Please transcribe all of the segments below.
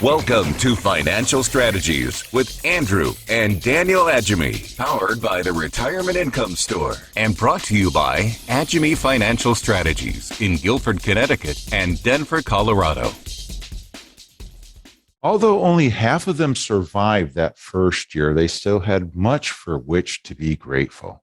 Welcome to Financial Strategies with Andrew and Daniel Agemy, powered by the Retirement Income Store and brought to you by Agemy Financial Strategies in Guilford, Connecticut and Denver, Colorado. Although only half of them survived that first year, they still had much for which to be grateful.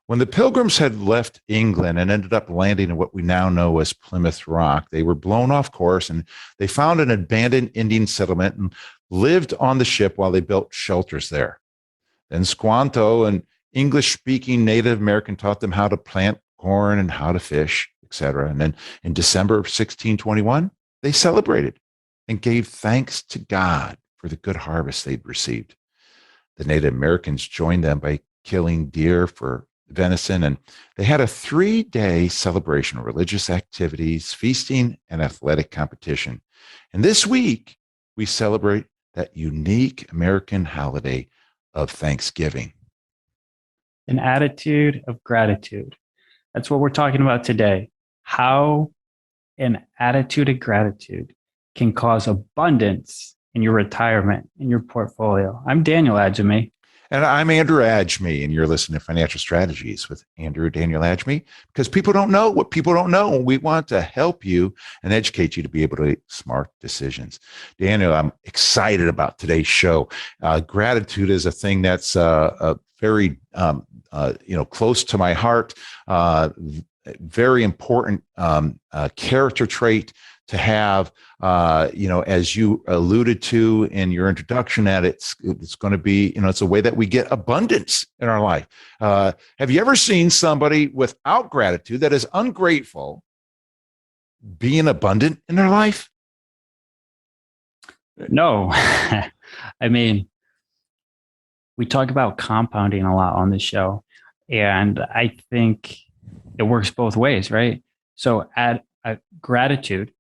When the Pilgrims had left England and ended up landing in what we now know as Plymouth Rock, they were blown off course and they found an abandoned Indian settlement and lived on the ship while they built shelters there. Then Squanto, an English-speaking Native American, taught them how to plant corn and how to fish, etc. And then in December of 1621, they celebrated and gave thanks to God for the good harvest they'd received. The Native Americans joined them by killing deer for venison, and they had a 3-day celebration of religious activities, feasting, and athletic competition. And this week, we celebrate that unique American holiday of Thanksgiving. An attitude of gratitude. That's what we're talking about today. How an attitude of gratitude can cause abundance in your retirement, in your portfolio. I'm Daniel Agemy. And I'm Andrew Agemy, and you're listening to Financial Strategies with Andrew and Daniel Agemy, because people don't know what people don't know. We want to help you and educate you to be able to make smart decisions. Daniel, I'm excited about today's show. Gratitude is a thing that's very close to my heart. Very important character trait to have, as you alluded to in your introduction, that it's going to be, it's a way that we get abundance in our life. Have you ever seen somebody without gratitude, that is ungrateful, being abundant in their life? No. I mean, we talk about compounding a lot on the show, and I think it works both ways, right? So at gratitude,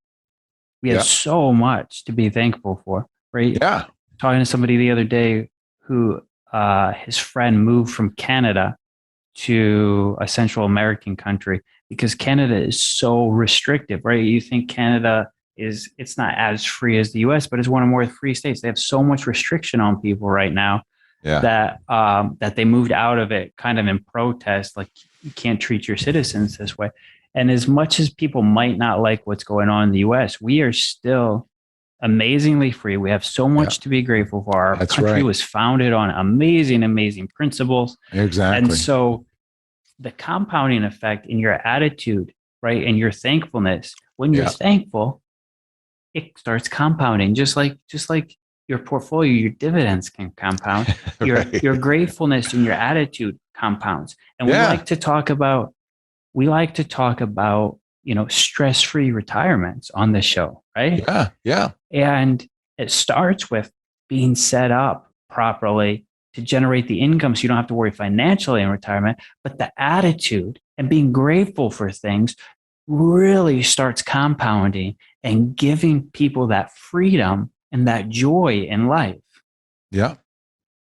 we have so much to be thankful for, right? Yeah. Talking to somebody the other day who his friend moved from Canada to a Central American country because Canada is so restrictive, right? You think Canada it's not as free as the US, but it's one of the more free states. They have so much restriction on people right now that they moved out of it kind of in protest, like you can't treat your citizens this way. And as much as people might not like what's going on in the US, we are still amazingly free. We have so much to be grateful for. Our country was founded on amazing, amazing principles. Exactly. And so the compounding effect in your attitude, right, and your thankfulness, when you're thankful, it starts compounding, just like your portfolio, your dividends can compound. Your gratefulness and your attitude compounds. And we like to talk about stress-free retirements on the show, right? Yeah. And it starts with being set up properly to generate the income so you don't have to worry financially in retirement, but the attitude and being grateful for things really starts compounding and giving people that freedom and that joy in life. Yeah.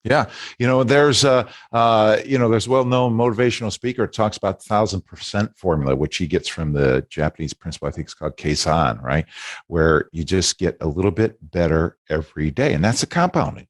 Yeah. There's a well-known motivational speaker who talks about the 1,000% formula, which he gets from the Japanese principle. I think it's called Keisan, right? Where you just get a little bit better every day. And that's a compounding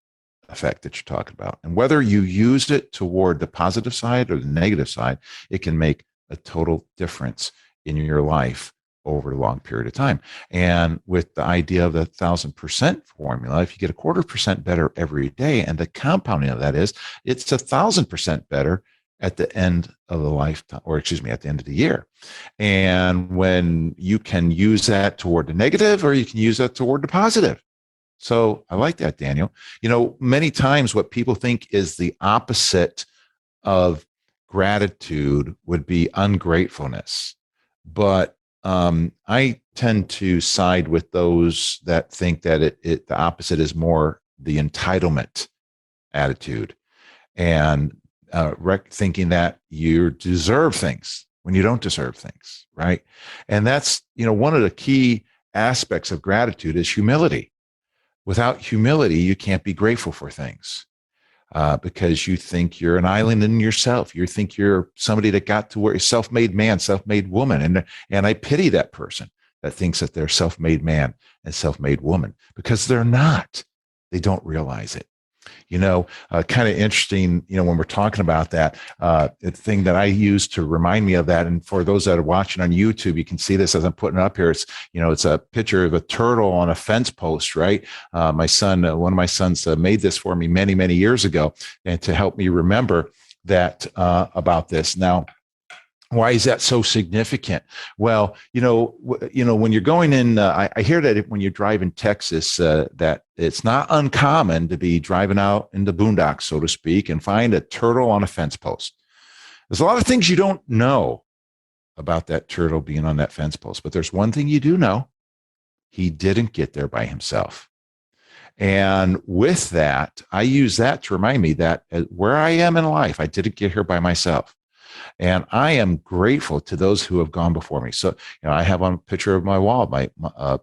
effect that you're talking about. And whether you use it toward the positive side or the negative side, it can make a total difference in your life over a long period of time. And with the idea of the 1,000% formula, if you get 0.25% better every day, and the compounding of that is, it's 1,000% better at the end of the lifetime, at the end of the year. And when you can use that toward the negative, or you can use that toward the positive. So I like that, Daniel. Many times what people think is the opposite of gratitude would be ungratefulness. But I tend to side with those that think that the opposite is more the entitlement attitude, and thinking that you deserve things when you don't deserve things, right? And that's, one of the key aspects of gratitude is humility. Without humility, you can't be grateful for things. Because you think you're an island in yourself. You think you're somebody that got to where a self-made man, self-made woman. And I pity that person that thinks that they're self-made man and self-made woman, because they're not. They don't realize it. Kind of interesting, when we're talking about that, the thing that I use to remind me of that. And for those that are watching on YouTube, you can see this as I'm putting it up here. It's a picture of a turtle on a fence post, right? My son, one of my sons made this for me many, many years ago, and to help me remember that about this. Now, why is that so significant? Well, when you're going in, I hear that when you drive in Texas, that it's not uncommon to be driving out in the boondocks, so to speak, and find a turtle on a fence post. There's a lot of things you don't know about that turtle being on that fence post, but there's one thing you do know. He didn't get there by himself. And with that, I use that to remind me that where I am in life, I didn't get here by myself. And I am grateful to those who have gone before me. So, I have on a picture of my wall, my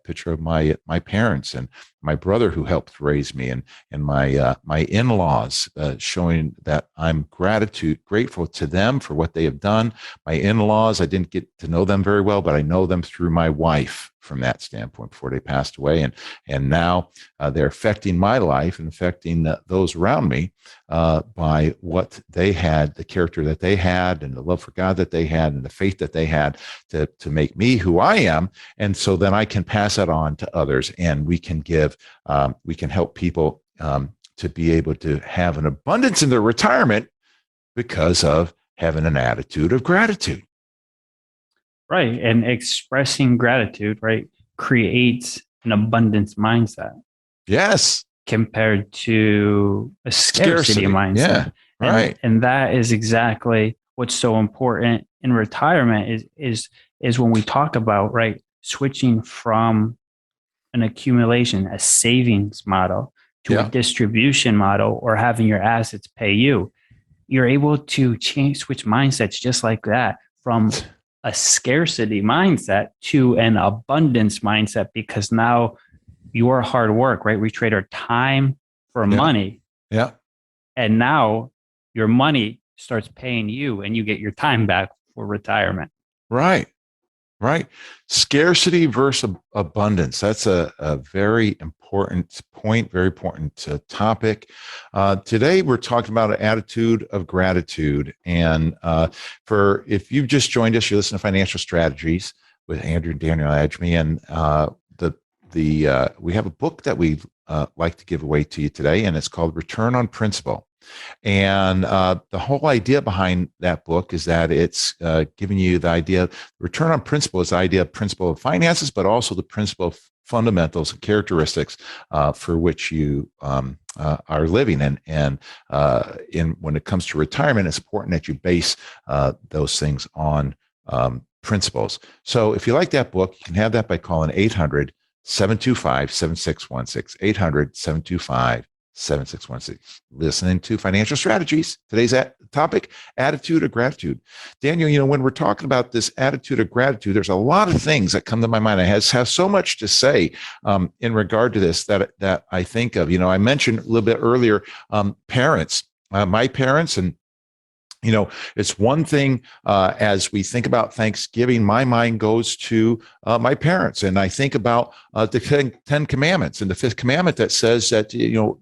picture of my parents and my brother who helped raise me, and my in-laws, showing that I'm grateful to them for what they have done. My in-laws, I didn't get to know them very well, but I know them through my wife from that standpoint before they passed away. And now they're affecting my life and affecting those around me by what they had, the character that they had, and the love for God that they had, and the faith that they had to make me who I am. And so then I can pass that on to others, and we can help people to be able to have an abundance in their retirement because of having an attitude of gratitude. Right. And expressing gratitude, right, creates an abundance mindset. Yes. Compared to a scarcity mindset. Yeah. Right. And that is exactly what's so important in retirement is when we talk about, right, switching from an accumulation, a savings model to a distribution model, or having your assets pay you. You're able to switch mindsets just like that, from a scarcity mindset to an abundance mindset, because now your hard work, right? We trade our time for money. Yeah. And now your money starts paying you, and you get your time back for retirement. Right. Right. Scarcity versus abundance. That's a very important point, very important topic. Today, we're talking about an attitude of gratitude. And if you've just joined us, you're listening to Financial Strategies with Andrew and Daniel Agemy. And we have a book that we like to give away to you today, and it's called Return on Principle. And the whole idea behind that book is that it's giving you the idea. Return on principle is the idea of principle of finances, but also the principle of fundamentals and characteristics for which you are living. And when it comes to retirement, it's important that you base those things on principles. So if you like that book, you can have that by calling 800-725-7616, 800-725-7616. Listening to Financial Strategies. Today's topic, attitude of gratitude. Daniel, when we're talking about this attitude of gratitude, there's a lot of things that come to my mind. I have so much to say in regard to this that I think of. I mentioned a little bit earlier, parents, my parents, and it's one thing as we think about Thanksgiving, my mind goes to my parents, and I think about the Ten Commandments, and the fifth commandment that says that,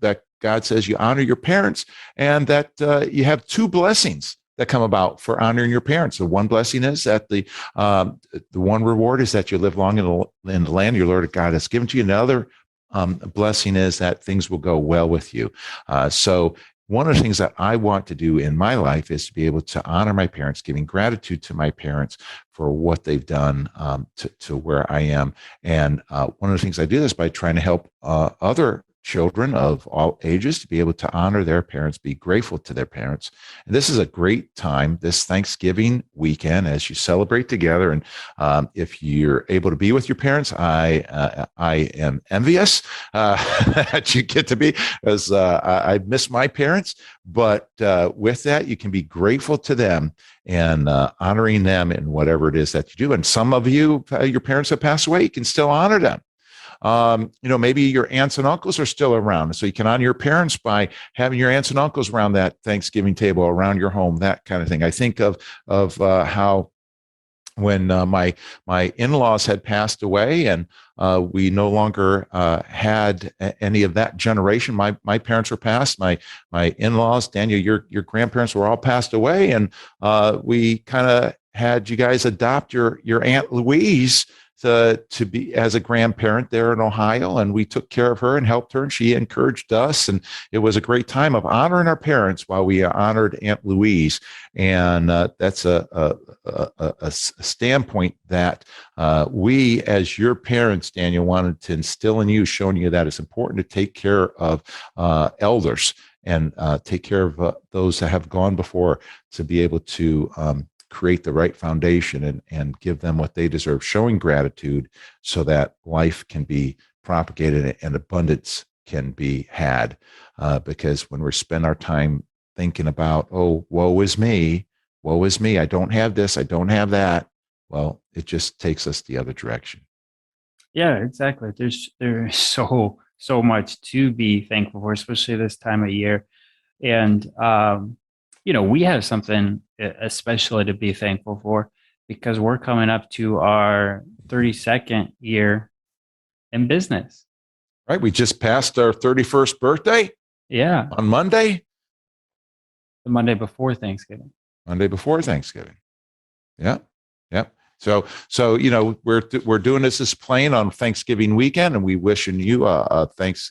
that God says you honor your parents, and that you have two blessings that come about for honoring your parents. The one blessing is that the one reward is that you live long in the land your Lord God has given to you. Another blessing is that things will go well with you. So one of the things that I want to do in my life is to be able to honor my parents, giving gratitude to my parents for what they've done to where I am. And one of the things I do is by trying to help other children of all ages to be able to honor their parents, be grateful to their parents. And this is a great time, this Thanksgiving weekend, as you celebrate together. And if you're able to be with your parents, I am envious that you get to be, as I miss my parents. But with that, you can be grateful to them and honoring them in whatever it is that you do. And some of you, your parents have passed away, you can still honor them. Maybe your aunts and uncles are still around. So you can honor your parents by having your aunts and uncles around that Thanksgiving table, around your home, that kind of thing. I think of how when my in-laws had passed away, and we no longer had any of that generation. My parents were passed. My in-laws, Daniel, your grandparents were all passed away, and we kind of had you guys adopt your Aunt Louise to be as a grandparent there in Ohio, and we took care of her and helped her, and she encouraged us, and it was a great time of honoring our parents while we honored Aunt Louise. And that's a standpoint that we, as your parents, Daniel, wanted to instill in you, showing you that it's important to take care of elders and take care of those that have gone before, to be able to create the right foundation and give them what they deserve, showing gratitude so that life can be propagated and abundance can be had. Because when we spend our time thinking about, oh, woe is me, I don't have this, I don't have that, well, it just takes us the other direction. Yeah, exactly. There's so much to be thankful for, especially this time of year. And we have something especially to be thankful for, because we're coming up to our 32nd year in business. Right. We just passed our 31st birthday. Yeah. On Monday. The Monday before Thanksgiving. Yeah. Yeah. So we're doing this playing on Thanksgiving weekend, and we wishing you a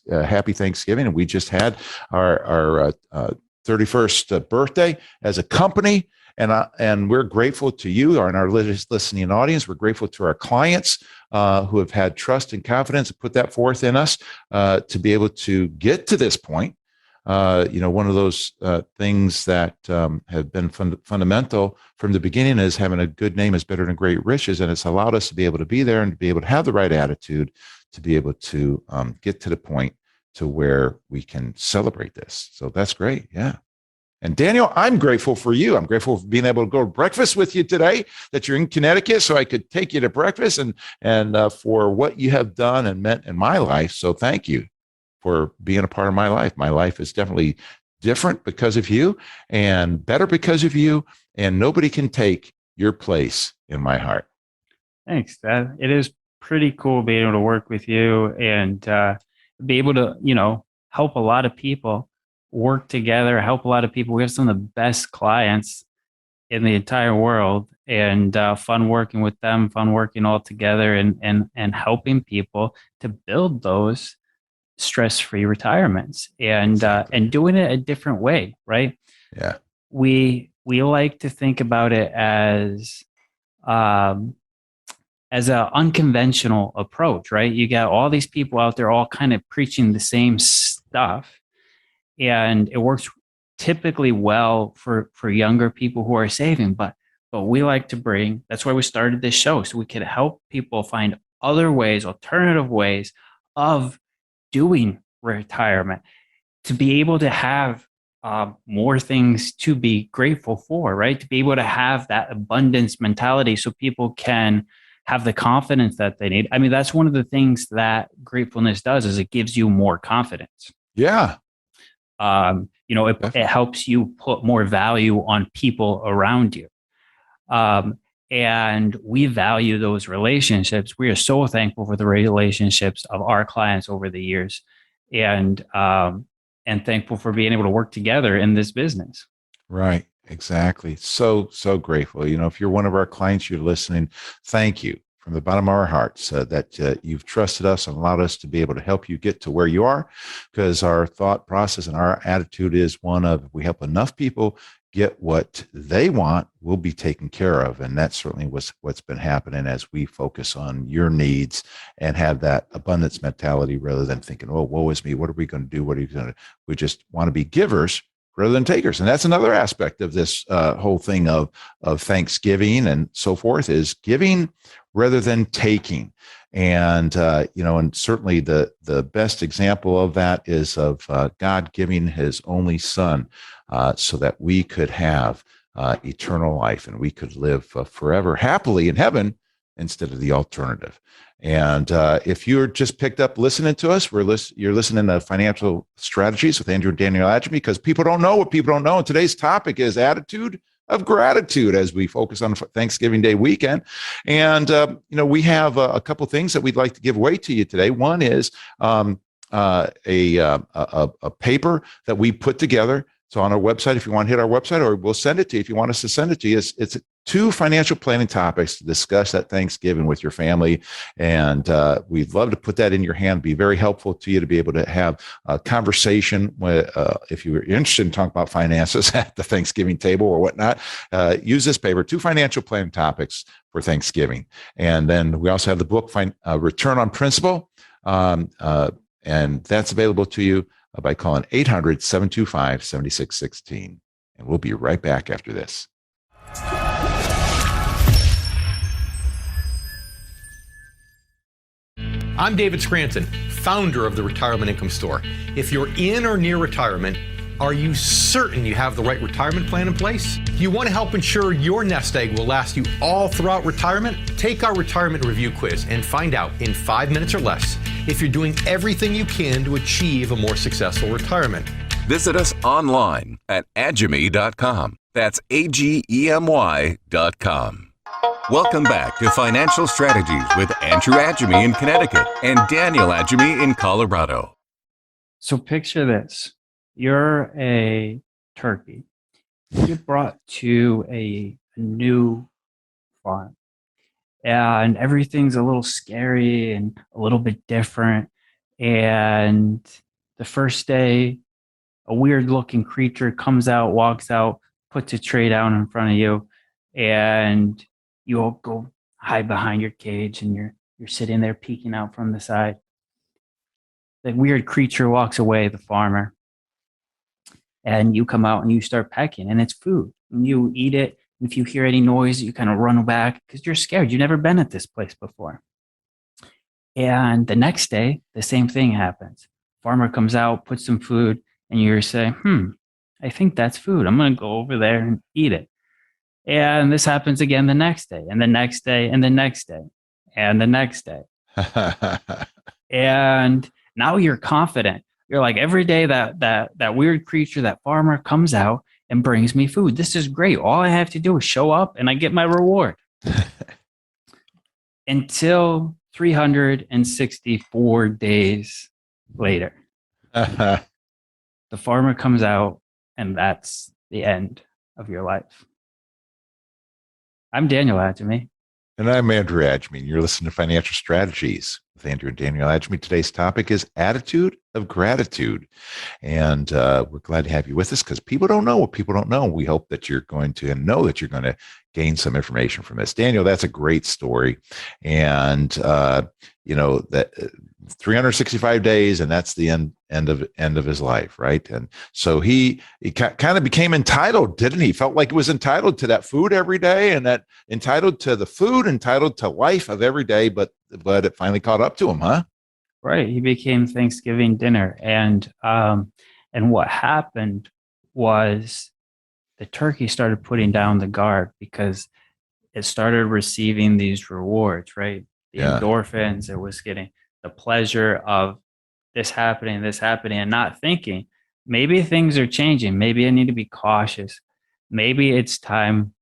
happy Thanksgiving. And we just had our 31st birthday as a company, and we're grateful to you and our listening audience. We're grateful to our clients who have had trust and confidence and put that forth in us to be able to get to this point. One of those things that have been fundamental from the beginning is having a good name is better than great riches, and it's allowed us to be able to be there and to be able to have the right attitude to be able to get to the point to where we can celebrate this. So that's great. Yeah. And Daniel, I'm grateful for you. I'm grateful for being able to go to breakfast with you today, that you're in Connecticut, so I could take you to breakfast, and for what you have done and meant in my life. So thank you for being a part of my life. My life is definitely different because of you, and better because of you, and nobody can take your place in my heart. Thanks, Dad. It is pretty cool being able to work with you and be able to, help a lot of people work together, help a lot of people. We have some of the best clients in the entire world, and fun working with them, fun working all together, and helping people to build those stress-free retirements, and doing it a different way, right? Yeah. We like to think about it as an unconventional approach, right? You got all these people out there all kind of preaching the same stuff, and it works typically well for younger people who are saving, but we like to bring, that's why we started this show, so we could help people find other ways, alternative ways of doing retirement, to be able to have more things to be grateful for, right? To be able to have that abundance mentality so people can have the confidence that they need. I mean, that's one of the things that gratefulness does, is it gives you more confidence. Yeah. It helps you put more value on people around you. And we value those relationships. We are so thankful for the relationships of our clients over the years, and thankful for being able to work together in this business. Right. Exactly. So grateful. If you're one of our clients, you're listening, thank you from the bottom of our hearts that you've trusted us and allowed us to be able to help you get to where you are, because our thought process and our attitude is one of, if we help enough people get what they want, we'll be taken care of. And that certainly was what's been happening as we focus on your needs and have that abundance mentality, rather than thinking, oh, woe is me, what are we going to do? What are you going to, we just want to be givers rather than takers. And that's another aspect of this whole thing of Thanksgiving and so forth, is giving rather than taking. And, and certainly the best example of that is of God giving his only son so that we could have eternal life and we could live forever happily in heaven instead of the alternative. And if you're just picked up listening to us, you're listening to Financial Strategies with Andrew and Daniel Agemy, because people don't know what people don't know. And today's topic is attitude of gratitude as we focus on Thanksgiving Day weekend. And, we have a couple things that we'd like to give away to you today. One is a paper that we put together. So on our website, if you want to hit our website, or we'll send it to you if you want us to send it to you. It's 2 financial planning topics to discuss at Thanksgiving with your family. And we'd love to put that in your hand, be very helpful to you to be able to have a conversation with, if you're interested in talking about finances at the Thanksgiving table or whatnot, use this paper, 2 financial planning topics for Thanksgiving. And then we also have the book, Return on Principle. And that's available to you by calling 800-725-7616. And we'll be right back after this. I'm David Scranton, founder of the Retirement Income Store. If you're in or near retirement, are you certain you have the right retirement plan in place? Do you want to help ensure your nest egg will last you all throughout retirement? Take our retirement review quiz and find out in 5 minutes or less if you're doing everything you can to achieve a more successful retirement. Visit us online at agemy.com. That's AGEMY.com. Welcome back to Financial Strategies with Andrew Agemy in Connecticut and Daniel Agemy in Colorado. So picture this. You're a turkey. You're brought to a new farm. And everything's a little scary and a little bit different. And the first day, a weird looking creature comes out, walks out, puts a tray down in front of you, and you all go hide behind your cage, and you're sitting there peeking out from the side. The weird creature walks away, the farmer, and you come out and you start pecking, and it's food. And you eat it. If you hear any noise, you kind of run back because you're scared. You've never been at this place before. And the next day, the same thing happens. Farmer comes out, puts some food, and you say, I think that's food. I'm going to go over there and eat it. And this happens again the next day, and the next day, and the next day, and the next day. And now you're confident. You're like, every day that weird creature, that farmer comes out and brings me food. This is great. All I have to do is show up and I get my reward. Until 364 days later. The farmer comes out, and that's the end of your life. I'm Daniel Agemy. And I'm Andrew Agemy, and you're listening to Financial Strategies with Andrew and Daniel Agemy. Today's topic is attitude of gratitude. And we're glad to have you with us because people don't know what people don't know. We hope that you're going to know that you're going to gain some information from this. Daniel, that's a great story. And, that 365 days, and that's the end of his life, right? And so he kind of became entitled, didn't he? Felt like he was entitled to that food every day, and that entitled to the food, entitled to life of every day, but it finally caught up to him, huh? Right. He became Thanksgiving dinner. And what happened was the turkey started putting down the guard because it started receiving these rewards, right? The endorphins, it was getting the pleasure of this happening, and not thinking, maybe things are changing. Maybe I need to be cautious. Maybe it's time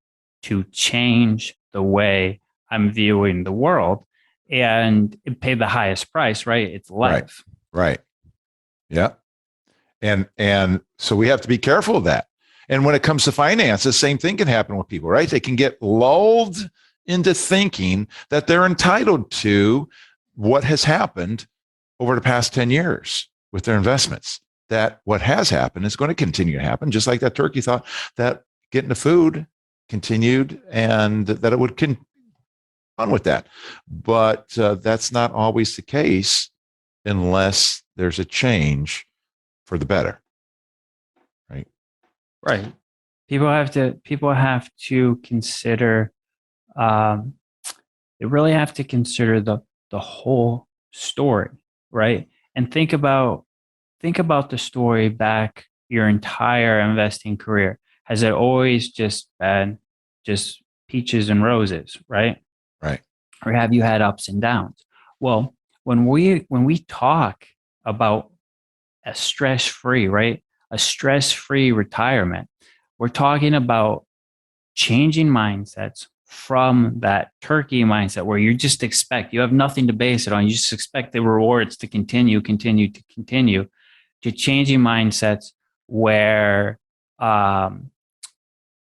to change the way I'm viewing the world, and it paid the highest price, right? It's life. Right. Yeah. And so we have to be careful of that. And when it comes to finances, same thing can happen with people, right? They can get lulled into thinking that they're entitled to what has happened over the past 10 years with their investments, that what has happened is going to continue to happen, just like that turkey thought that getting the food continued and that it would continue on with that. But that's not always the case unless there's a change for the better. Right. People have to consider, they really have to consider the whole story, right? And think about the story back your entire investing career. Has it always just been just peaches and roses, right? Right. Or have you had ups and downs? Well, when we talk about a stress-free, right? A stress-free retirement, we're talking about changing mindsets from that turkey mindset where you just expect, you have nothing to base it on, you just expect the rewards to continue, to changing mindsets where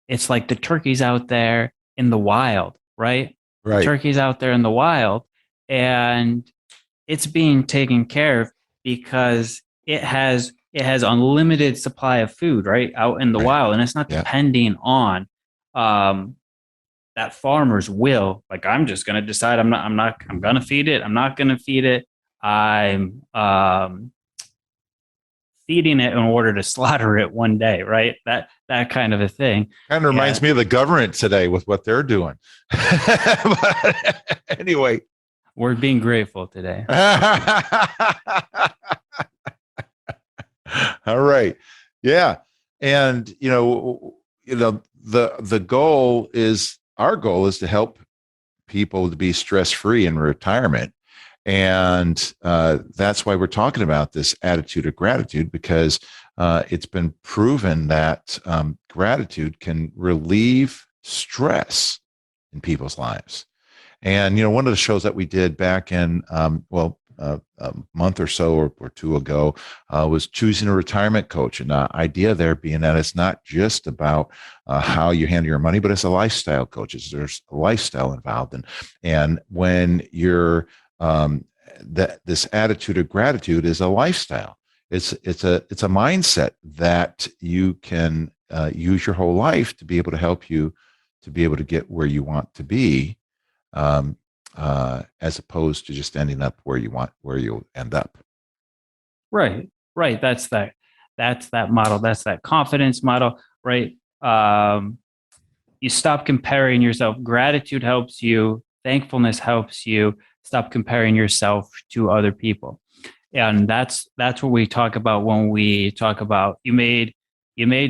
it's like the turkey's out there in the wild, right? Right. The turkey's out there in the wild and it's being taken care of because it has unlimited supply of food, right? Out in the wild. And it's not depending on that farmer's will. Like, I'm just going to decide I'm going to feed it. I'm not going to feed it. I'm feeding it in order to slaughter it one day, right? That kind of a thing. Kind of reminds me of the government today with what they're doing. But anyway, we're being grateful today. All right. Yeah. And the goal is, our goal is to help people to be stress-free in retirement. And that's why we're talking about this attitude of gratitude, because it's been proven that gratitude can relieve stress in people's lives. And, one of the shows that we did back in, a month or so or two ago was choosing a retirement coach. And the idea there being that it's not just about how you handle your money, but it's a lifestyle coach. There's a lifestyle involved. And when you're this attitude of gratitude is a lifestyle. It's a mindset that you can use your whole life to be able to help you to be able to get where you want to be, as opposed to just ending up where you'll end up. Right. That's that model. That's that confidence model, right? You stop comparing yourself. Gratitude helps you. Thankfulness helps you stop comparing yourself to other people. And that's what we talk about when we talk about you made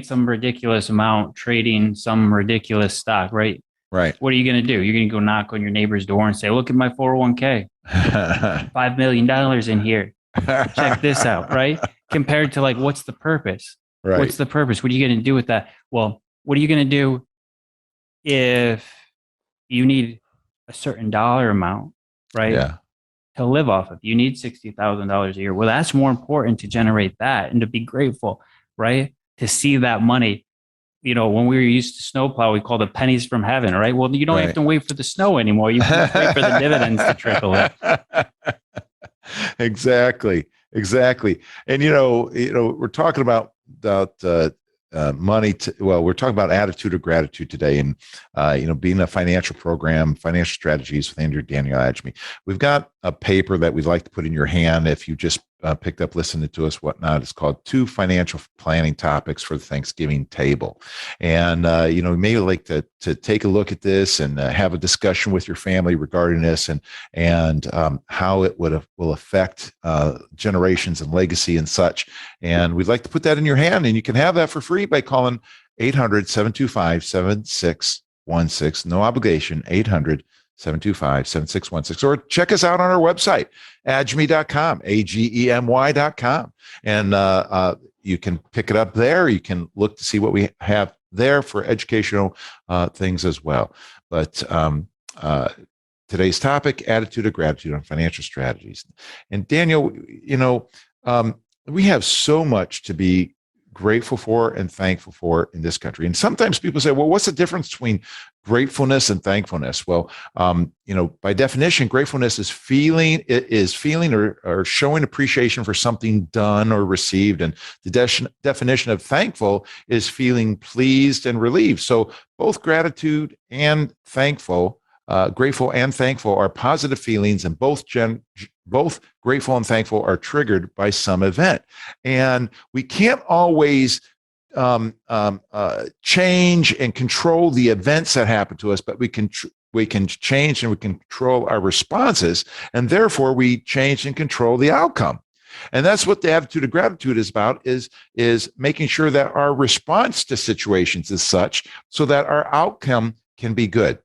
some ridiculous amount trading some ridiculous stock, right? Right. What are you going to do? You're going to go knock on your neighbor's door and say, look at my 401k, $5 million in here. Check this out, right? Compared to like, what's the purpose? Right. What's the purpose? What are you going to do with that? Well, what are you going to do if you need a certain dollar amount, right? Yeah. To live off of. You need $60,000 a year. Well, that's more important to generate that and to be grateful, right? To see that money. When we were used to snowplow, we called it pennies from heaven, right? Well, you don't have to wait for the snow anymore. You can just wait for the dividends to trickle in. Exactly. And we're talking about money. We're talking about attitude of gratitude today, and being a financial program, financial strategies with Andrew and Daniel Agemy. We've got a paper that we'd like to put in your hand if you just picked up listening to us, whatnot. It's called 2 Financial Planning Topics for the Thanksgiving Table. And, you may like to take a look at this and have a discussion with your family regarding this and how it will affect generations and legacy and such. And we'd like to put that in your hand, and you can have that for free by calling 800-725-7616. No obligation, 800-725-7616, or check us out on our website, agemy.com, agemy.com. And you can pick it up there. You can look to see what we have there for educational things as well. But today's topic, attitude of gratitude on financial strategies. And Daniel, we have so much to be grateful for and thankful for in this country. And sometimes people say, well, what's the difference between gratefulness and thankfulness? Well, by definition, gratefulness is feeling or showing appreciation for something done or received. And the definition of thankful is feeling pleased and relieved. So both gratitude and thankful, grateful and thankful are positive feelings, and both grateful and thankful are triggered by some event. And we can't always change and control the events that happen to us, but we can change and we can control our responses, and therefore we change and control the outcome. And that's what the attitude of gratitude is about, is making sure that our response to situations is such so that our outcome can be good.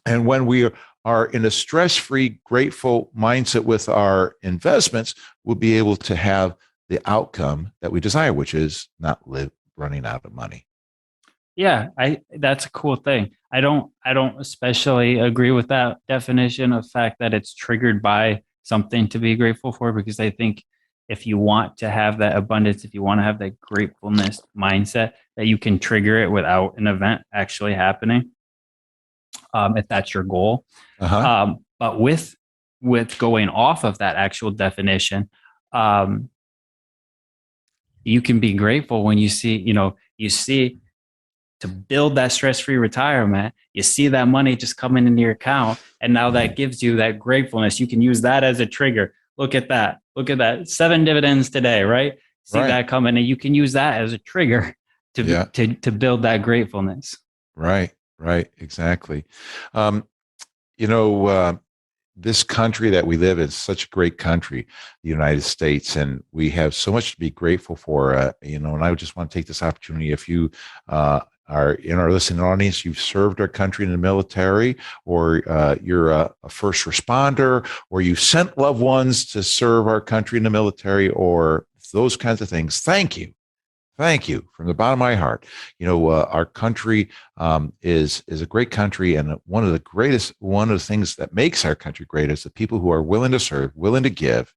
And when we are in a stress-free, grateful mindset with our investments, we'll be able to have the outcome that we desire, which is not running out of money. Yeah, that's a cool thing. I don't especially agree with that definition of fact that it's triggered by something to be grateful for, because I think if you want to have that abundance, if you want to have that gratefulness mindset, that you can trigger it without an event actually happening, if that's your goal. Uh-huh. But with going off of that actual definition, um, you can be grateful when you see to build that stress-free retirement. You see that money just coming into your account, and now that gives you that gratefulness. You can use that as a trigger. Look at that. Look at that. 7 dividends today, right? See Right. that coming, and you can use that as a trigger Yeah. to build that gratefulness. Right. Right. Exactly. Um, you know, this country that we live in is such a great country, the United States, and we have so much to be grateful for. And I just want to take this opportunity. If you are in our listening audience, you've served our country in the military, or you're a first responder, or you sent loved ones to serve our country in the military, or those kinds of things. Thank you. Thank you from the bottom of my heart. Our country is a great country, and one of the things that makes our country great is the people who are willing to serve, willing to give,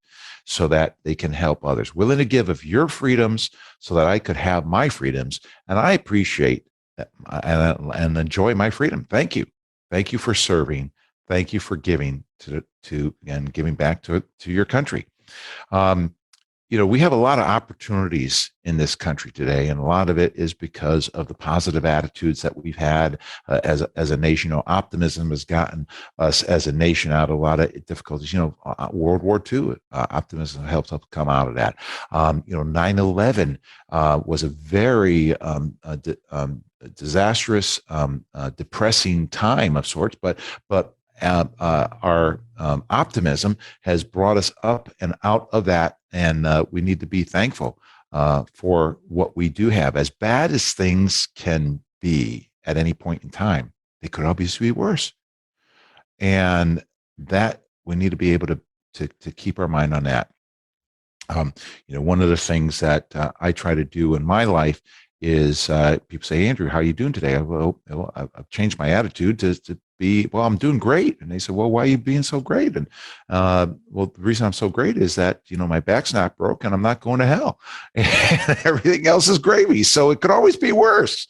so that they can help others. Willing to give of your freedoms, so that I could have my freedoms, and I appreciate that, and enjoy my freedom. Thank you for serving. Thank you for giving to and giving back to your country. Um, we have a lot of opportunities in this country today, and a lot of it is because of the positive attitudes that we've had as a nation. Optimism has gotten us as a nation out of a lot of difficulties. World War II, optimism helped us come out of that. 9/11 was a very disastrous, depressing time of sorts, but our optimism has brought us up and out of that, and we need to be thankful for what we do have. As bad as things can be at any point in time, they could obviously be worse, and that we need to be able to keep our mind on that. One of the things that I try to do in my life is people say, Andrew, how are you doing today? I've changed my attitude to be, well, I'm doing great. And they said, well, why are you being so great? And well, the reason I'm so great is that, my back's not broke and I'm not going to hell. And everything else is gravy. So it could always be worse.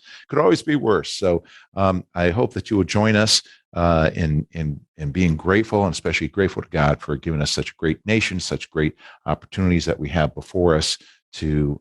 So I hope that you will join us in being grateful, and especially grateful to God for giving us such a great nation, such great opportunities that we have before us to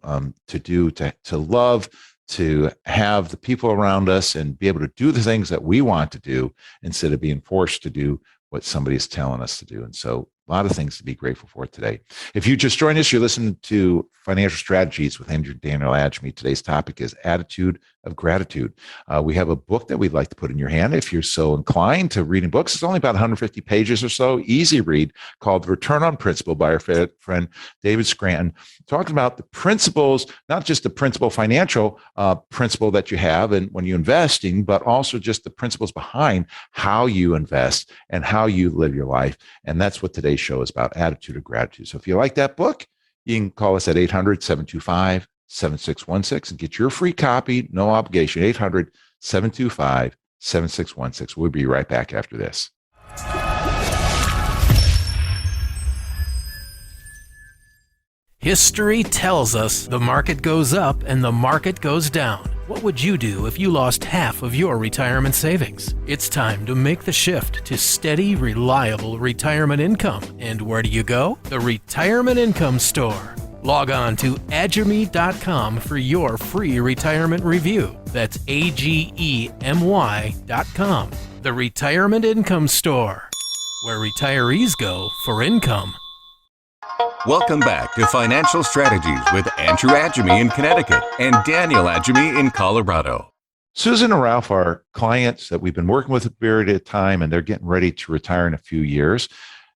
love, to have the people around us and be able to do the things that we want to do instead of being forced to do what somebody is telling us to do. And so a lot of things to be grateful for today. If you just joined us, you're listening to Financial Strategies with Andrew and Daniel Agemy. Today's topic is attitude of gratitude. We have a book that we'd like to put in your hand if you're so inclined to reading books. It's only about 150 pages or so, easy read, called Return on Principle by our friend David Scranton, talking about the principles, not just the principal financial principle that you have and when you're investing, but also just the principles behind how you invest and how you live your life. And that's what today's show is about, attitude of gratitude. So if you like that book, you can call us at 800-725-7616 and get your free copy, no obligation, 800-725-7616. We'll be right back after this. History tells us the market goes up and the market goes down. What would you do if you lost half of your retirement savings? It's time to make the shift to steady, reliable retirement income. And where do you go? The Retirement Income Store. Log on to agemy.com for your free retirement review. That's AGEMY.com. The Retirement Income Store, where retirees go for income. Welcome back to Financial Strategies with Andrew Agemy in Connecticut and Daniel Agemy in Colorado. Susan and Ralph are clients that we've been working with a period of time, and they're getting ready to retire in a few years.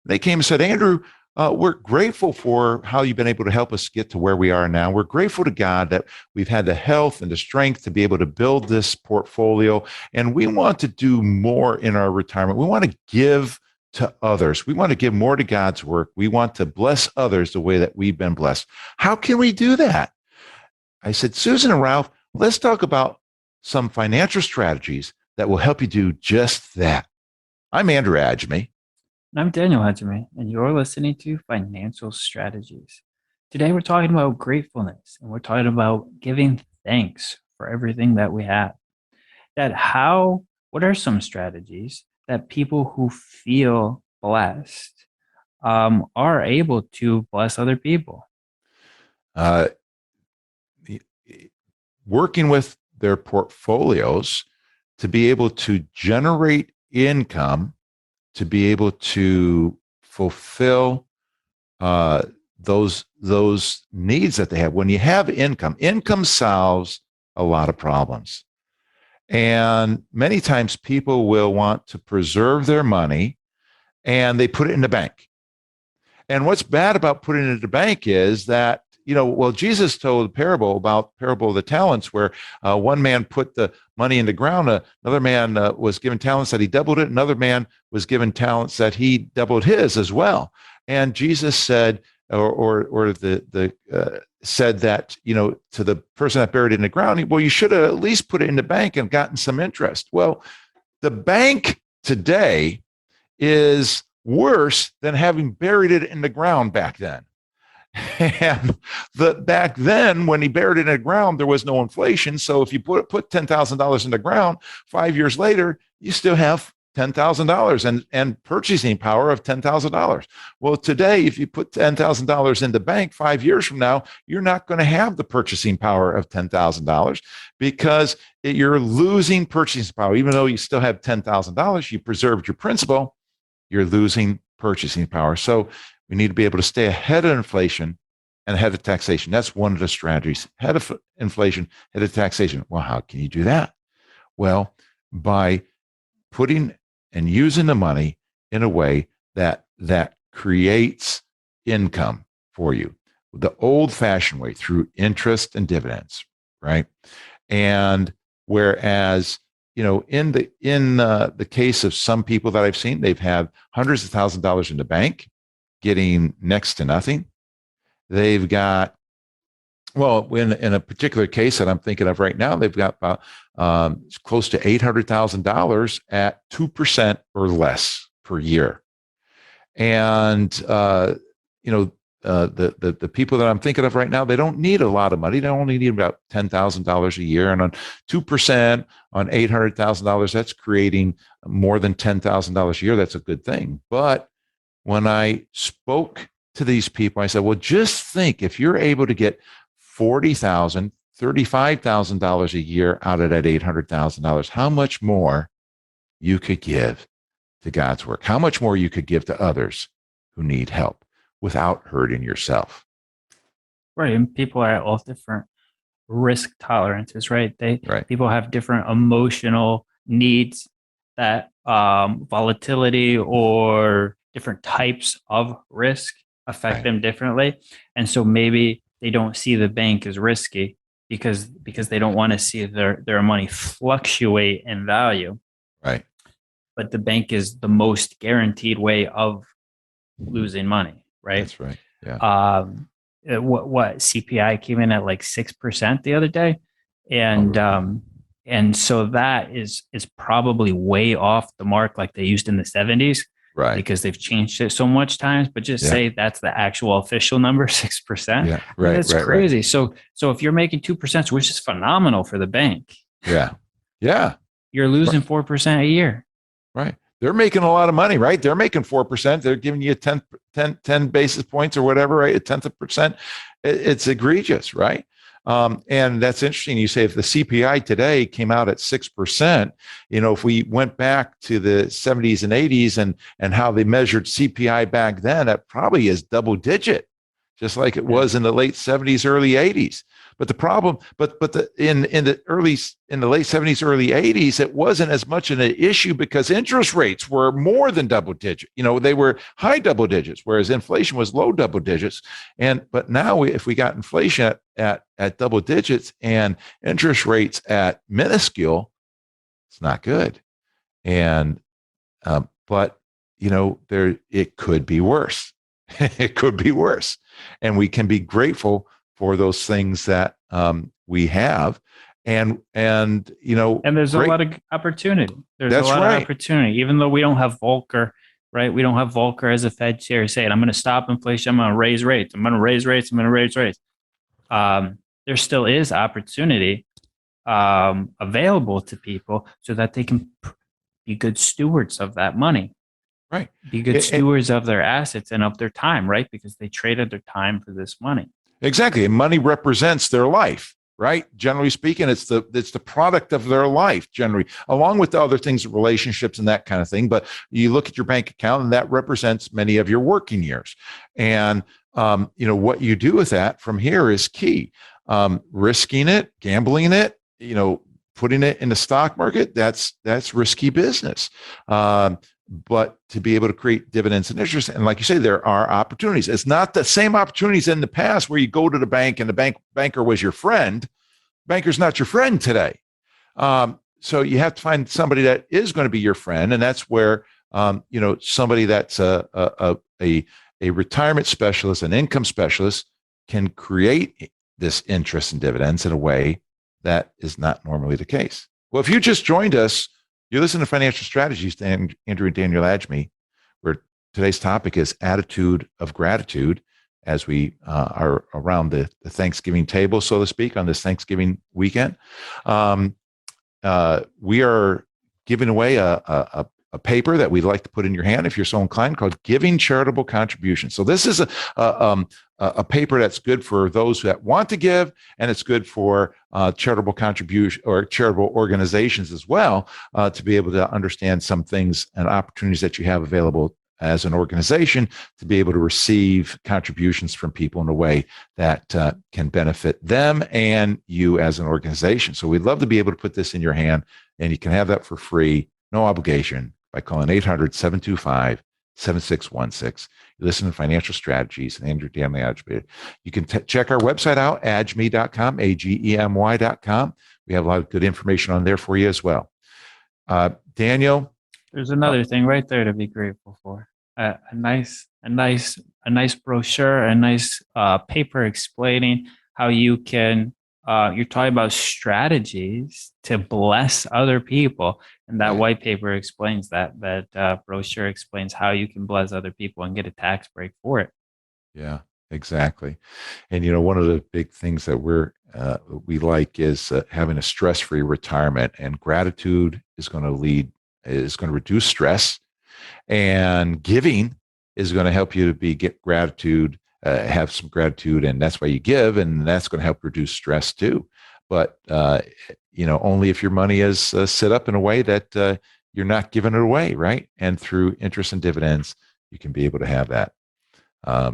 They came and said, Andrew, we're grateful for how you've been able to help us get to where we are now. We're grateful to God that we've had the health and the strength to be able to build this portfolio, and we want to do more in our retirement. We want to give to others. We want to give more to God's work. We want to bless others the way that we've been blessed. How can we do that? I said, Susan and Ralph, let's talk about some financial strategies that will help you do just that. I'm Andrew Agemy. I'm Daniel Agemy, and you're listening to Financial Strategies. Today, we're talking about gratefulness, and we're talking about giving thanks for everything that we have. What are some strategies that people who feel blessed are able to bless other people? Working with their portfolios to be able to generate income, to be able to fulfill those needs that they have. When you have income solves a lot of problems. And many times people will want to preserve their money and they put it in the bank. And what's bad about putting it in the bank is that, Jesus told a parable of the talents where one man put the money in the ground, another man was given talents that he doubled it, another man was given talents that he doubled his as well. And Jesus said, said that, to the person that buried it in the ground, well, you should have at least put it in the bank and gotten some interest. Well, the bank today is worse than having buried it in the ground back then. And back then, when he buried it in the ground, there was no inflation. So if you put $10,000 in the ground, 5 years later, you still have $10,000 and purchasing power of $10,000. Well, today, if you put $10,000 in the bank 5 years from now, you're not going to have the purchasing power of $10,000 because you're losing purchasing power. Even though you still have $10,000, you preserved your principal, you're losing purchasing power. So we need to be able to stay ahead of inflation and ahead of taxation. That's one of the strategies. Ahead of inflation, ahead of taxation. Well, how can you do that? Well, by putting and using the money in a way that creates income for you, the old-fashioned way, through interest and dividends, right? And whereas, in the case of some people that I've seen, they've had hundreds of thousands of dollars in the bank, getting next to nothing. They've got, in a particular case that I'm thinking of right now, they've got about close to $800,000 at 2% or less per year. And the people that I'm thinking of right now, they don't need a lot of money. They only need about $10,000 a year. And on 2% on $800,000, that's creating more than $10,000 a year. That's a good thing. But when I spoke to these people, I said, well, just think if you're able to get $40,000, $35,000 a year out of that $800,000, how much more you could give to God's work, how much more you could give to others who need help without hurting yourself. Right. And people are at all different risk tolerances, right? People have different emotional needs that volatility or different types of risk affect them differently. And so maybe they don't see the bank as risky because they don't want to see their money fluctuate in value. Right. But the bank is the most guaranteed way of losing money, right? That's right. Yeah. What CPI came in at like 6% the other day. And so that is probably way off the mark like they used in the 70s. Right. Because they've changed it so much times, but just say that's the actual official number, 6%. Yeah. Right. That's crazy. Right. So if you're making 2%, which is phenomenal for the bank. Yeah. Yeah. You're losing 4% a year. Right. They're making a lot of money, right? They're making 4%. They're giving you 10 basis points or whatever, right? A tenth of a percent. It's egregious, right? And that's interesting. You say if the CPI today came out at 6%, if we went back to the 70s and 80s and how they measured CPI back then, that probably is double digit, just like it was in the late 70s, early 80s. But the problem, in the late 70s, early 80s, it wasn't as much an issue because interest rates were more than double digit. They were high double digits, whereas inflation was low double digits. But now if we got inflation at double digits and interest rates at minuscule, it's not good. But it could be worse. It could be worse, and we can be grateful for those things that we have. and And there's great. a lot of opportunity. There's That's a lot right. of opportunity, even though we don't have Volcker, right? We don't have Volcker as a Fed chair saying, I'm going to stop inflation. I'm going to raise rates. I'm going to raise rates. I'm going to raise rates. There still is opportunity available to people so that they can be good stewards of that money, Right. be good stewards of their assets and of their time, right? Because they traded their time for this money. Exactly. And money represents their life, right? Generally speaking, it's the product of their life, generally, along with the other things, relationships and that kind of thing. But you look at your bank account, and that represents many of your working years. And what you do with that from here is key. Risking it, gambling it, putting it in the stock market, that's risky business. But to be able to create dividends and interest, and like you say, there are opportunities. It's not the same opportunities in the past where you go to the bank and the banker was your friend. Banker's not your friend today. So you have to find somebody that is going to be your friend, and that's where somebody that's a retirement specialist, an income specialist, can create this interest and dividends in a way that is not normally the case. Well, if you just joined us, you're listening to Financial Strategies to Andrew and Daniel Agemy, where today's topic is attitude of gratitude as we are around the Thanksgiving table, so to speak, on this Thanksgiving weekend. We are giving away a paper that we'd like to put in your hand if you're so inclined, called Giving Charitable Contributions. So this is a paper that's good for those that want to give, and it's good for charitable contribution or charitable organizations as well, to be able to understand some things and opportunities that you have available as an organization to be able to receive contributions from people in a way that can benefit them and you as an organization. So we'd love to be able to put this in your hand, and you can have that for free, no obligation, by calling 800-725-7616. You listen to Financial Strategies and Andrew Daniel Agemy. You can check our website out, agemy.com, agemy.com. We have a lot of good information on there for you as well. Daniel, there's another thing right there to be grateful for. A nice brochure, a nice paper explaining how you can. You're talking about strategies to bless other people, and that white paper explains that. That brochure explains how you can bless other people and get a tax break for it. Yeah, exactly. And one of the big things that we like is having a stress-free retirement, and gratitude is going to reduce stress, and giving is going to help you to get gratitude. Have some gratitude, and that's why you give, and that's going to help reduce stress too. But only if your money is set up in a way that you're not giving it away, right? And through interest and dividends, you can be able to have that. I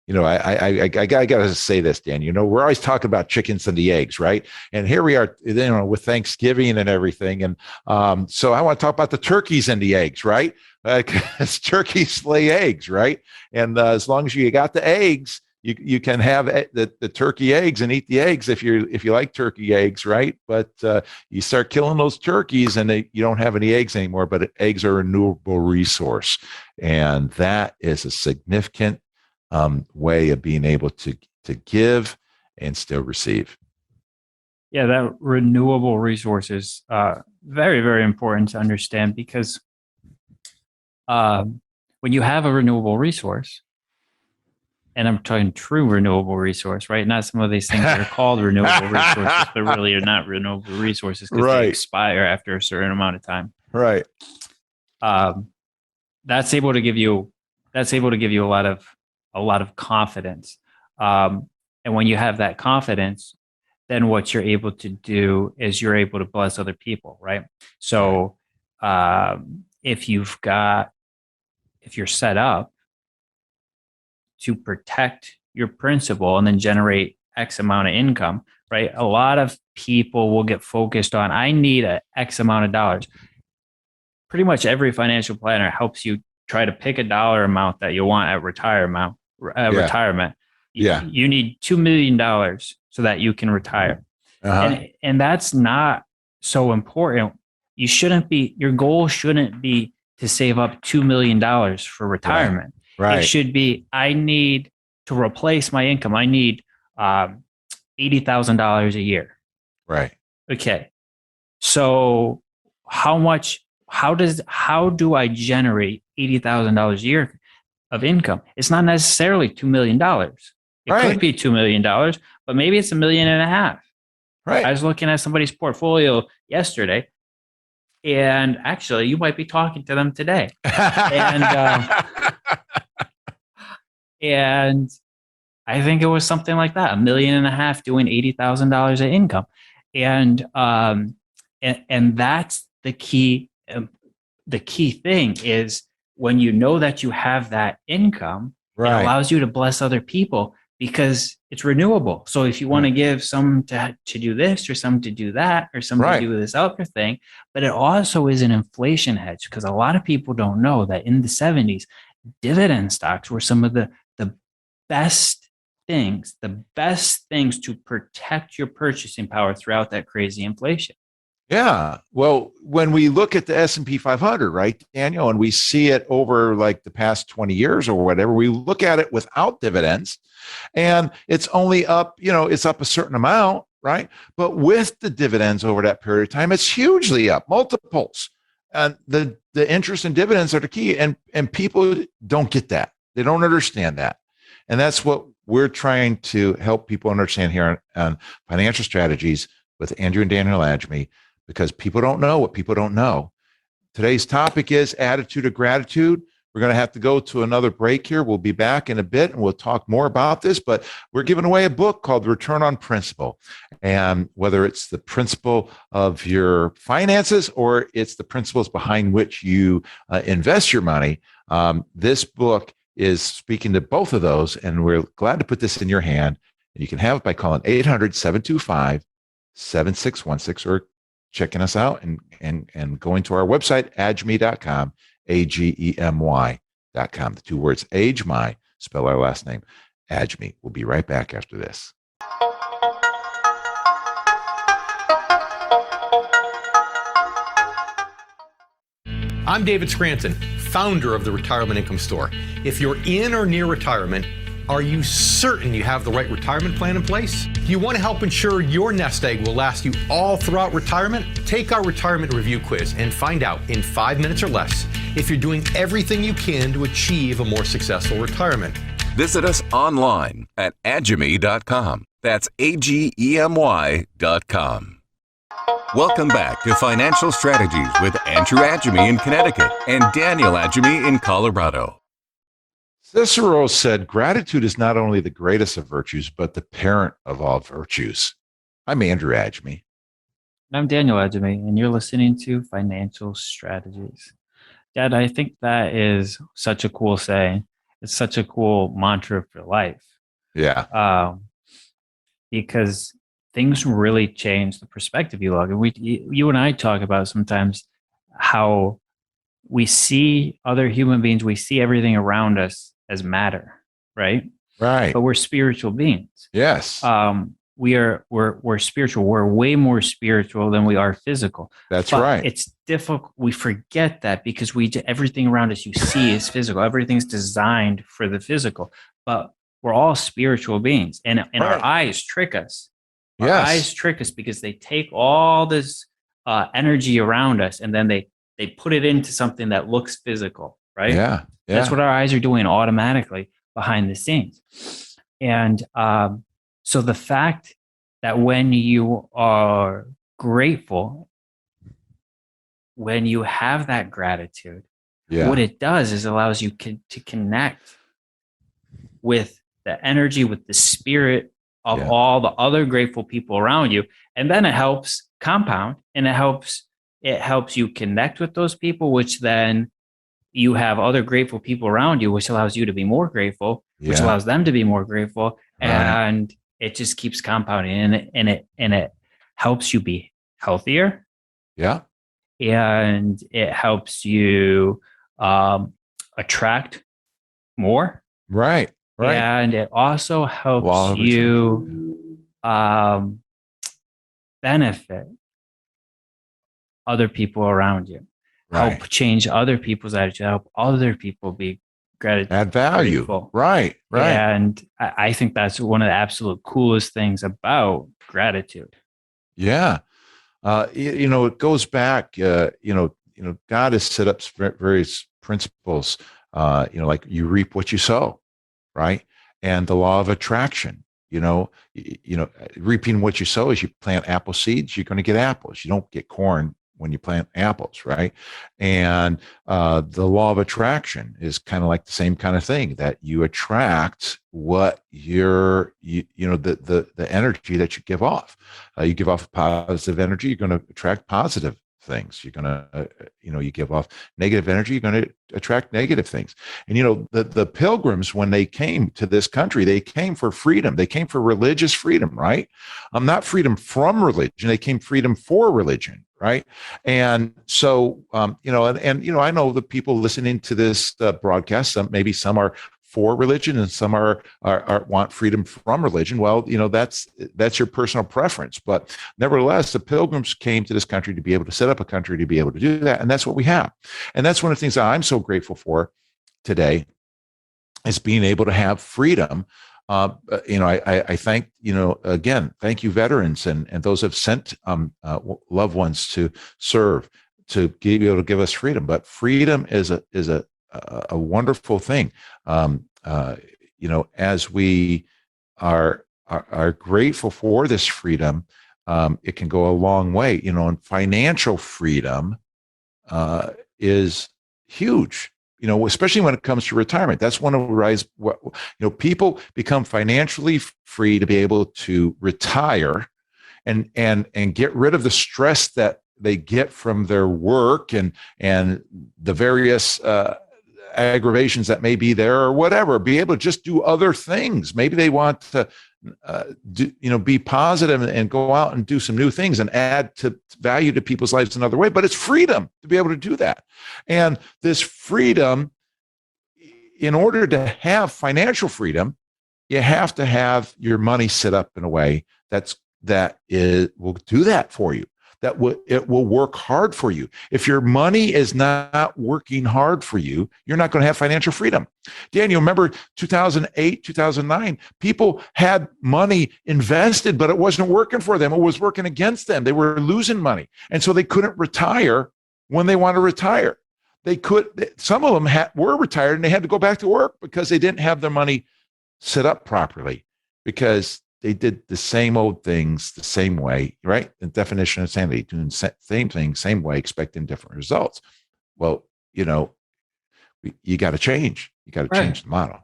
got to say this, Dan. We're always talking about chickens and the eggs, right? And here we are, with Thanksgiving and everything, and so I want to talk about the turkeys and the eggs, right? Because turkeys lay eggs, right? And as long as you got the eggs, you can have the turkey eggs and eat the eggs if you like turkey eggs, right? But you start killing those turkeys, and you don't have any eggs anymore. But eggs are a renewable resource, and that is a significant way of being able to give and still receive. Yeah, that renewable resource is very, very important to understand, because when you have a renewable resource, and I'm talking true renewable resource, right? Not some of these things that are called renewable resources, but really are not renewable resources because they expire after a certain amount of time. Right. That's able to give you a lot of confidence. And when you have that confidence, then what you're able to do is you're able to bless other people, right? So if you're set up to protect your principal and then generate X amount of income, right? A lot of people will get focused on, I need a X amount of dollars. Pretty much every financial planner helps you try to pick a dollar amount that you want at retirement. You need $2 million so that you can retire. And that's not so important. Your goal shouldn't be to save up $2 million for retirement. Right. It should be, I need to replace my income. I need $80,000 a year. Right. Okay. So how do I generate $80,000 a year of income? It's not necessarily $2 million. It could be $2 million, but maybe it's $1.5 million. Right. I was looking at somebody's portfolio yesterday, and actually you might be talking to them today. And I think it was something like that, $1.5 million doing $80,000 of income. And that's the key. The key thing is when you know that you have that income, it allows you to bless other people because it's renewable. So if you want to give some to do this or some to do that or some to do this other thing, but it also is an inflation hedge because a lot of people don't know that in the 70s, dividend stocks were some of the best things to protect your purchasing power throughout that crazy inflation. Yeah. Well, when we look at the S&P 500, right, Daniel, and we see it over like the past 20 years or whatever, we look at it without dividends and it's only up, it's up a certain amount, right? But with the dividends over that period of time, it's hugely up, multiples. And the interest and dividends are the key. And people don't get that. They don't understand that. And that's what we're trying to help people understand here on Financial Strategies with Andrew and Daniel Agemy, because people don't know what people don't know. Today's topic is attitude of gratitude. We're going to have to go to another break here. We'll be back in a bit and we'll talk more about this, but we're giving away a book called Return on Principle. And whether it's the principle of your finances or it's the principles behind which you invest your money, this book is speaking to both of those. And we're glad to put this in your hand. And you can have it by calling 800-725-7616 or checking us out and going to our website, agemy.com, AGEMY.com. The two words, Agemy, spell our last name, Agemy. We'll be right back after this. I'm David Scranton, founder of the Retirement Income Store. If you're in or near retirement, are you certain you have the right retirement plan in place? Do you want to help ensure your nest egg will last you all throughout retirement? Take our retirement review quiz and find out in 5 minutes or less if you're doing everything you can to achieve a more successful retirement. Visit us online at agemy.com. That's AGEMY.com. Welcome back to Financial Strategies with Andrew Agemy in Connecticut and Daniel Agemy in Colorado. Cicero said, gratitude is not only the greatest of virtues, but the parent of all virtues. I'm Andrew Agemy. I'm Daniel Agemy, and you're listening to Financial Strategies. Dad, I think that is such a cool saying. It's such a cool mantra for life. Yeah. Because things really change the perspective you look. You and I talk about sometimes how we see other human beings, we see everything around us as matter, right? Right. But we're spiritual beings. Yes. We're spiritual. We're way more spiritual than we are physical. That's but right. It's difficult. We forget that because everything around us you see is physical. Everything's designed for the physical, but we're all spiritual beings, and our eyes trick us. Our eyes trick us because they take all this energy around us and then they put it into something that looks physical, right? Yeah. That's what our eyes are doing automatically behind the scenes. And so the fact that when you are grateful, when you have that gratitude, what it does is allows you to connect with the energy, with the spirit of all the other grateful people around you. And then it helps compound and it helps you connect with those people, which then you have other grateful people around you, which allows you to be more grateful, which allows them to be more grateful. And it just keeps compounding and it helps you be healthier. Yeah. And it helps you attract more. Right. And it also helps you benefit other people around you. Help change other people's attitude, help other people be gratitude. Add value. Grateful. Right. And I think that's one of the absolute coolest things about gratitude. Yeah. It goes back. God has set up various principles. Like you reap what you sow, right? And the law of attraction. Reaping what you sow is you plant apple seeds, you're going to get apples. You don't get corn when you plant apples, right? And the law of attraction is kind of like the same kind of thing, that you attract what the energy that you give off. You give off positive energy, you're going to attract positive things. You're going to, you give off negative energy, you're going to attract negative things. And, the Pilgrims, when they came to this country, they came for freedom. They came for religious freedom, right? Not freedom from religion. They came freedom for religion. Right. And so, I know the people listening to this broadcast, maybe some are for religion and some are want freedom from religion. Well, that's your personal preference. But nevertheless, the Pilgrims came to this country to be able to set up a country to be able to do that. And that's what we have. And that's one of the things that I'm so grateful for today, is being able to have freedom. I thank, again, thank you, veterans and those who have sent loved ones to serve, to be able to give us freedom. But freedom is a wonderful thing. As we are grateful for this freedom, it can go a long way. And financial freedom is huge. Especially when it comes to retirement. That's one of the rise. People become financially free to be able to retire and get rid of the stress that they get from their work and the various aggravations that may be there or whatever. Be able to just do other things. Maybe they want to be positive and go out and do some new things and add to value to people's lives another way. But it's freedom to be able to do that. And this freedom, in order to have financial freedom, you have to have your money set up in a way that will do that for you. It will work hard for you. If your money is not working hard for you, you're not going to have financial freedom. Daniel, remember 2008, 2009, people had money invested, but it wasn't working for them. It was working against them. They were losing money. And so they couldn't retire when they want to retire. Some of them were retired and they had to go back to work because they didn't have their money set up properly, because they did the same old things the same way, right? The definition of insanity, doing the same thing, same way, expecting different results. Well, you got to change. You got to change the model.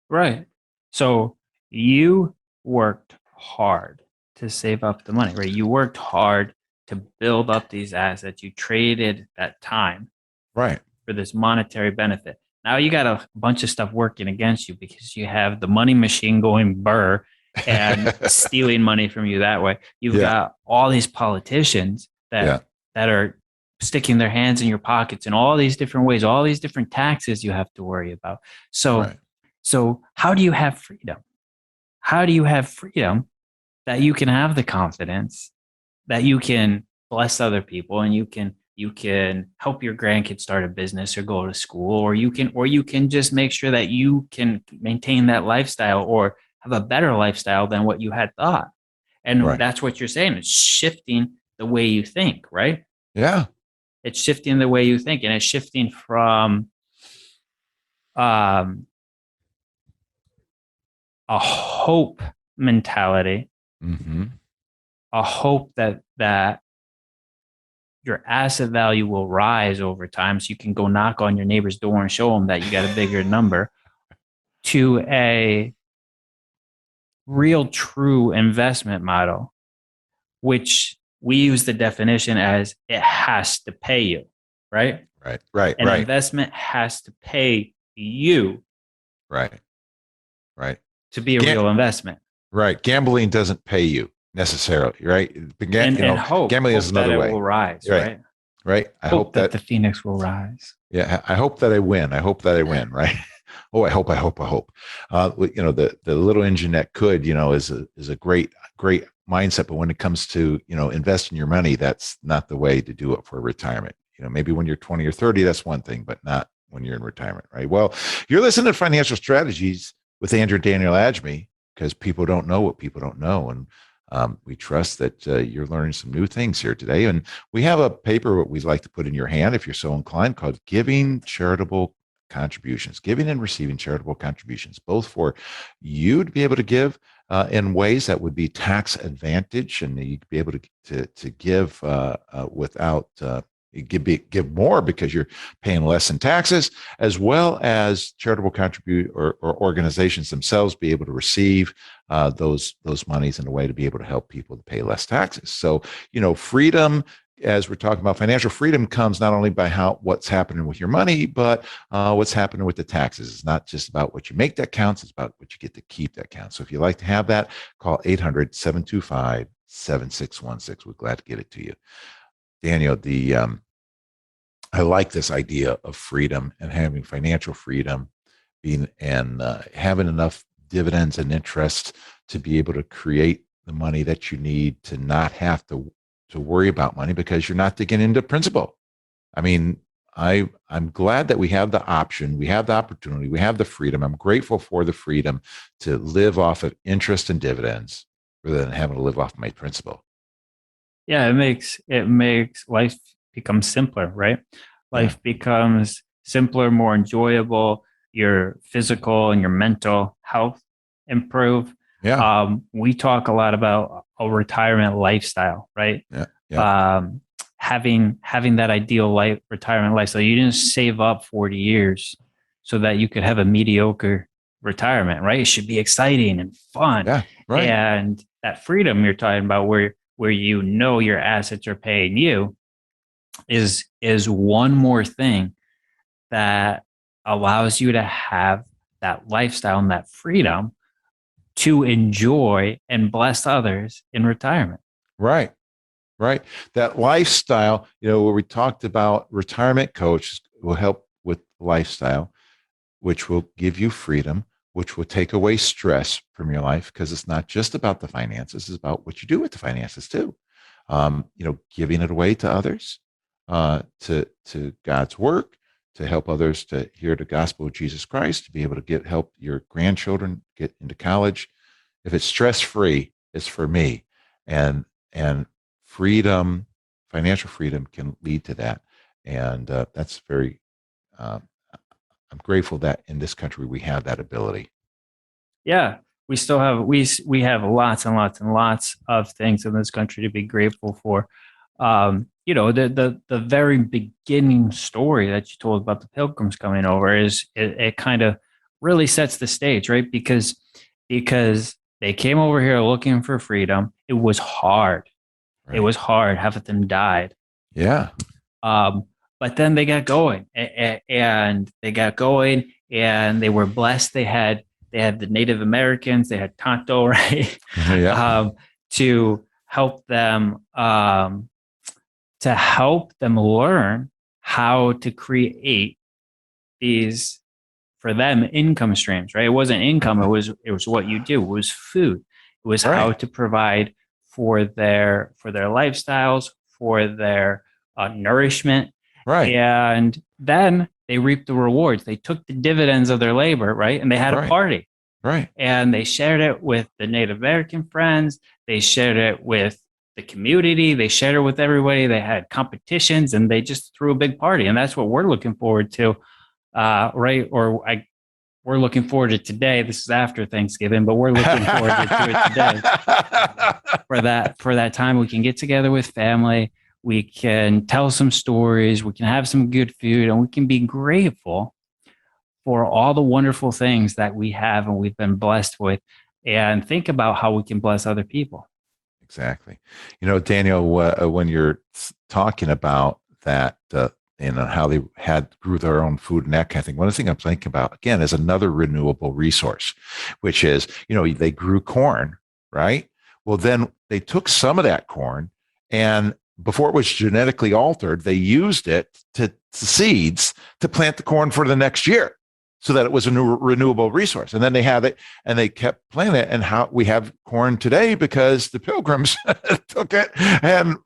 Right. So you worked hard to save up the money, right? You worked hard to build up these assets. You traded that time, right, for this monetary benefit. Now you got a bunch of stuff working against you because you have the money machine going burr and stealing money from you that way. You've got all these politicians that are sticking their hands in your pockets in all these different ways, all these different taxes you have to worry about. So how do you have freedom? How do you have freedom that you can have the confidence that you can bless other people and you can help your grandkids start a business or go to school, or you can just make sure that you can maintain that lifestyle or have a better lifestyle than what you had thought. And that's what you're saying. It's shifting the way you think, right? Yeah. It's shifting the way you think, and it's shifting from a hope mentality, a hope that your asset value will rise over time so you can go knock on your neighbor's door and show them that you got a bigger number, to a real true investment model, which we use the definition as it has to pay you, right? Right. An investment has to pay you. Right. To be a real investment. Right. Gambling doesn't pay you necessarily, right? Gambling is another way. It will rise, right? Right. I hope that the Phoenix will rise. Yeah. I hope that I win. Right. Oh, I hope. The little engine that could, is a great mindset. But when it comes to, investing your money, that's not the way to do it for retirement. Maybe when you're 20 or 30, that's one thing, but not when you're in retirement, right? Well, you're listening to Financial Strategies with Andrew and Daniel Agemy, because people don't know what people don't know. And We trust that you're learning some new things here today. And we have a paper that we'd like to put in your hand if you're so inclined called Giving Charitable Contributions, Giving and Receiving Charitable Contributions, both for you to be able to give in ways that would be tax advantage, and you'd be able to give without give more because you're paying less in taxes, as well as charitable contribute or organizations themselves be able to receive those monies in a way to be able to help people to pay less taxes. So, freedom, as we're talking about, financial freedom comes not only by what's happening with your money, but what's happening with the taxes. It's not just about what you make that counts, it's about what you get to keep that counts. So if you'd like to have that, call 800-725-7616. We're glad to get it to you. Daniel, I like this idea of freedom and having financial freedom, having enough dividends and interest to be able to create the money that you need to not have to worry about money because you're not digging into principal. I mean, I'm glad that we have the option, we have the opportunity, we have the freedom. I'm grateful for the freedom to live off of interest and dividends rather than having to live off my principal. Yeah, it makes life become simpler, right? Life becomes simpler, more enjoyable. Your physical and your mental health improve. Yeah. We talk a lot about a retirement lifestyle, right? Yeah. Having that ideal retirement lifestyle. You didn't save up 40 years so that you could have a mediocre retirement, right? It should be exciting and fun. Yeah. Right. And that freedom you're talking about, where your assets are paying you, is one more thing that allows you to have that lifestyle and that freedom to enjoy and bless others in retirement. Right. That lifestyle, where we talked about retirement coach will help with lifestyle, which will give you freedom, which will take away stress from your life, because it's not just about the finances, it's about what you do with the finances too. Giving it away to others, to God's work, to help others to hear the gospel of Jesus Christ, to be able to help your grandchildren get into college. If it's stress-free, it's for me. And freedom, financial freedom can lead to that. And that's very, I'm grateful that in this country we have that ability. Yeah, we still have, we have lots and lots and lots of things in this country to be grateful for. The very beginning story that you told about the Pilgrims coming over it kind of really sets the stage, right? Because they came over here looking for freedom. It was hard. Right. It was hard. Half of them died. Yeah. But then they got going, and they were blessed. They had the Native Americans. They had Tonto, right? Yeah. To help them learn how to create these, for them, income streams, right? It wasn't income. It was what you do. It was food. It was right. How to provide for their lifestyles, for their nourishment. Right. And then they reaped the rewards. They took the dividends of their labor, right? And they had a party. Right. And they shared it with the Native American friends. They shared it with the community. They shared it with everybody. They had competitions, and they just threw a big party. And that's what we're looking forward to, right? We're looking forward to today. This is after Thanksgiving, but we're looking forward to it today. For that time, we can get together with family. We can tell some stories. We can have some good food, and we can be grateful for all the wonderful things that we have and we've been blessed with, and think about how we can bless other people. Exactly. Daniel, when you're talking about that, how they grew their own food and that kind of thing, one of the things I'm thinking about, again, is another renewable resource, which is, they grew corn, right? Well, then they took some of that corn, and before it was genetically altered, they used it to seeds to plant the corn for the next year, so that it was a new renewable resource. And then they had it, and they kept planting it. And how we have corn today because the Pilgrims took it and,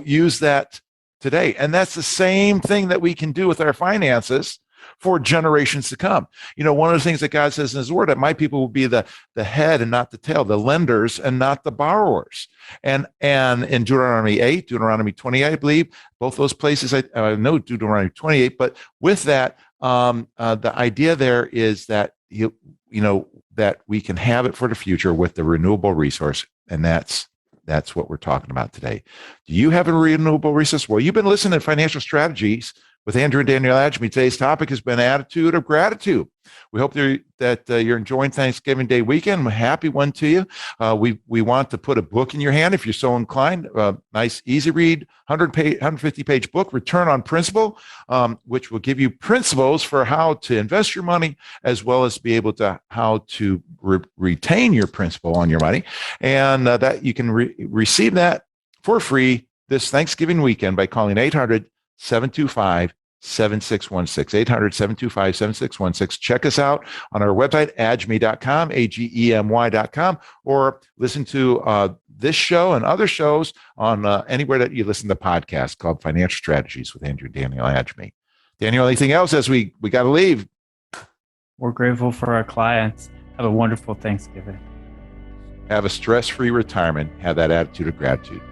used that today. And that's the same thing that we can do with our finances for generations to come. One of the things that God says in his word, that my people will be the head and not the tail, the lenders and not the borrowers. And in Deuteronomy 8, Deuteronomy 28, I believe, both those places, I know Deuteronomy 28, but with that, the idea there is that that we can have it for the future with the renewable resource. And that's what we're talking about today. Do you have a renewable resource? Well, you've been listening to Financial Strategies with Andrew and Daniel Agemy. Today's topic has been attitude of gratitude. We hope that you're enjoying Thanksgiving Day weekend. A happy one to you. We want to put a book in your hand if you're so inclined. Nice, easy read, 150-page book, Return on Principle, which will give you principles for how to invest your money, as well as be able to how to retain your principal on your money. And that you can receive that for free this Thanksgiving weekend by calling 800-725-7616, 800-725-7616. Check us out on our website, agemy.com, agemy.com, or listen to this show and other shows on anywhere that you listen to podcasts called Financial Strategies with Andrew and Daniel Agemy. Daniel, anything else as we got to leave? We're grateful for our clients. Have a wonderful Thanksgiving. Have a stress-free retirement. Have that attitude of gratitude.